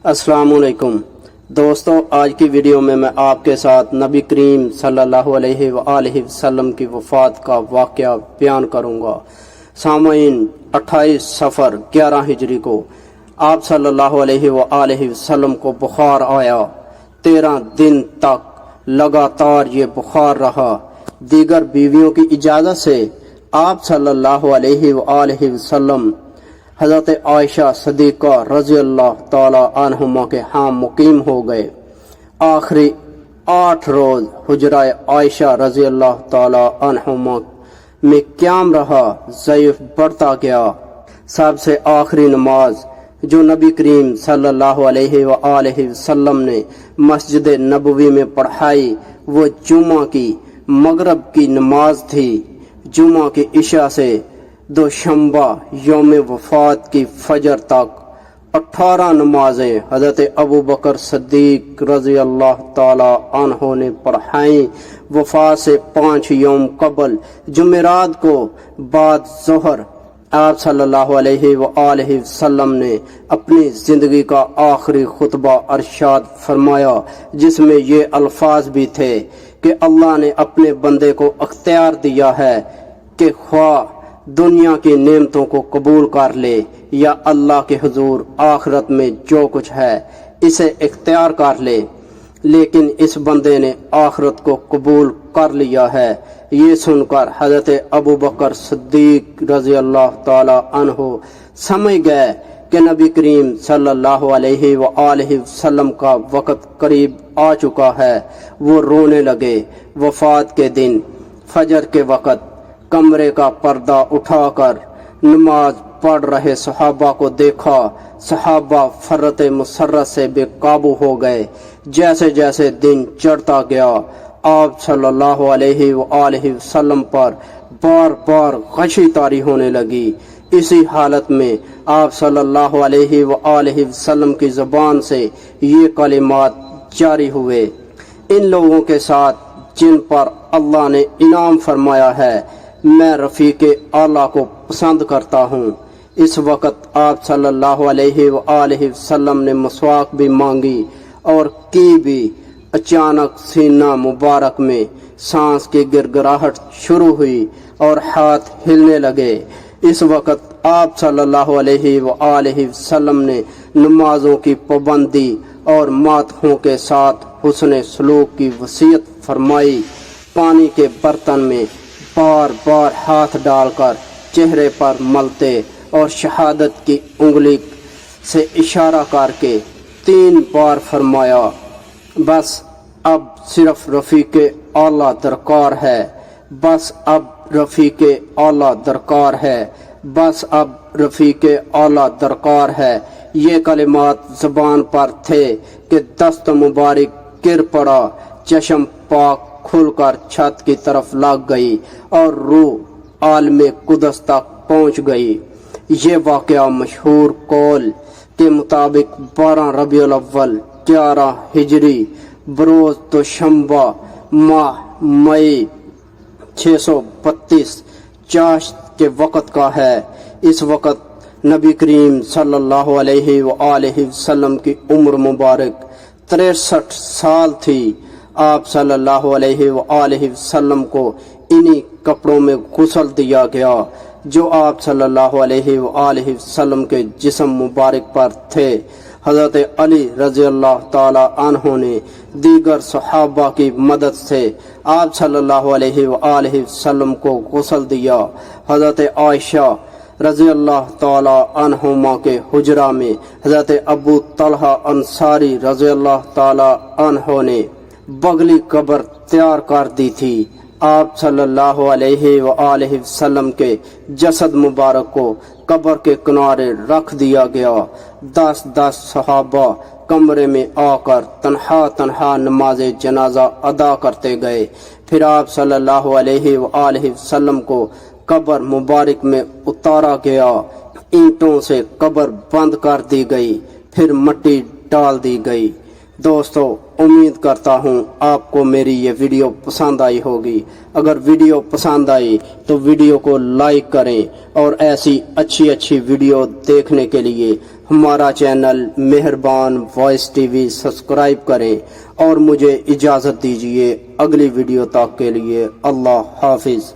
अस्सलाम वालेकुम दोस्तों, आज की वीडियो में मैं आपके साथ नबी करीम सल्लल्लाहु अलैहि वसल्लम की वफ़ात का वाक़या बयान करूँगा। सामईन 28 सफ़र 11 हिजरी को आप सल्लल्लाहु अलैहि वसल्लम को बुखार आया। 13 दिन तक लगातार ये बुखार रहा। दीगर बीवियों की इजाज़त से आप सल्लल्लाहु अलैहि वसल्लम हज़रत आयशा सदीक़ा रज़ी अल्लाह ताला अन्हुमा के यहाँ मुकीम हो गए। आखिरी 8 रोज़ हुजरा आयशा रज़ी अल्लाह ताला अन्हुमा में क़याम रहा, ज़ईफ़ बढ़ता गया। सबसे आखिरी नमाज जो नबी करीम सल्लल्लाहु अलैहि वसल्लम ने मस्जिद नबवी में पढ़ाई वो जुमा की मगरिब की नमाज थी। जुमा की इशा से दोशंबा यौम वफात की फजर तक 18 नमाजें हज़रत अबू बकर सिद्दीक रज़ी अल्लाह ताला अन्हो ने पढ़ाई। वफात से 5 यौम कबल जुमेरात को बाद ज़ोहर आप सल्लल्लाहु अलैहि वसल्लम ने अपनी ज़िंदगी का आखिरी खुतबा अरशाद फरमाया, जिसमें ये अल्फाज भी थे कि अल्लाह ने अपने बंदे को अख्तियार दिया है कि ख्वाह दुनिया की नेमतों को कबूल कर ले या अल्लाह के हुजूर आखिरत में जो कुछ है इसे इख्तियार कर ले। लेकिन इस बंदे ने आखिरत को कबूल कर लिया है। ये सुनकर हज़रत अबू बकर सिद्दीक रज़ी अल्लाह ताला अन्हो समझ गए कि नबी करीम सल्लल्लाहु अलैहि वसल्लम का वक़्त करीब आ चुका है। वो रोने लगे। वफ़ात के दिन फजर के वक़्त कमरे का पर्दा उठाकर नमाज पढ़ रहे सहाबा को देखा। सहाबा फरत मुसर्रत से बेकाबू हो गए। जैसे जैसे दिन चढ़ता गया आप सल्लल्लाहु अलैहि वसल्लम पर बार बार गशी तारी होने लगी। इसी हालत में आप सल्लल्लाहु अलैहि वसल्लम की ज़बान से ये कलिमात जारी हुए, इन लोगों के साथ जिन पर अल्लाह ने इनाम फरमाया है मैं रफ़ीक़े आला को पसंद करता हूँ। इस वक़्त आप सल्लल्लाहु अलैहि वसल्लम ने मसवाक भी मांगी और की भी। अचानक सीना मुबारक में सांस की गिरगिराहट शुरू हुई और हाथ हिलने लगे। इस वक़्त आप सल्लल्लाहु अलैहि वसल्लम ने नमाजों की पाबंदी और मातहूँ के साथ हुस्न सलूक की वसीयत फरमाई। पानी के बर्तन में बार बार हाथ डालकर चेहरे पर मलते और शहादत की उंगली से इशारा करके 3 बार फरमाया, बस अब सिर्फ रफ़ीक़े आला दरकार है, बस अब रफ़ीक़े आला दरकार है, बस अब रफ़ीक़े आला दरकार है। ये कलिमात ज़बान पर थे कि दस्त मुबारक गिर पड़ा। चश्म पाक खुलकर छत की तरफ लग गई और रूह आलमे कुदस तक पहुंच गई। ये वाक़या मशहूर कौल के मुताबिक 12 रबीउल अव्वल 11 हिजरी बरोज़ दोशंबा माह मई 632 चाश्त के वक़्त का है। इस वक़्त नबी करीम सल्लल्लाहु अलैहि वसल्लम की उम्र मुबारक 63 साल थी। आप सल्लल्लाहु अलैहि वसल्लम को इन्हीं कपड़ों में गुस्ल दिया गया जो आप सल्लल्लाहु अलैहि वसल्लम के जिस्म मुबारक पर थे। हज़रत अली रज़ी अल्लाह ताला अन्हो ने दीगर सहाबा की मदद से आप सल्लल्लाहु अलैहि वसल्लम को गुस्ल दिया। हज़रत आयशा रज़ी अल्लाह ताला अन्हुमा के हुजरा में हज़रत अबू तलहा अंसारी रज़ी अल्लाह ताला अन्हो ने बगली कब्र तैयार कर दी थी। आप सल्लल्लाहु अलैहि वसल्लम के जसद मुबारक को कब्र के किनारे रख दिया गया। 10-10 सहाबा कमरे में आकर तन्हा तन्हा नमाज जनाजा अदा करते गए। फिर आप सल्लल्लाहु अलैहि वसल्लम को कब्र मुबारक में उतारा गया। ईंटों से कब्र बंद कर दी गई, फिर मिट्टी डाल दी गई। दोस्तों, उम्मीद करता हूँ आपको मेरी ये वीडियो पसंद आई होगी। अगर वीडियो पसंद आई तो वीडियो को लाइक करें और ऐसी अच्छी अच्छी वीडियो देखने के लिए ہمارا چینل مہربان وائس ٹی وی سبسکرائب کریں اور مجھے اجازت دیجیے اگلی ویڈیو تک کے لیے اللہ حافظ۔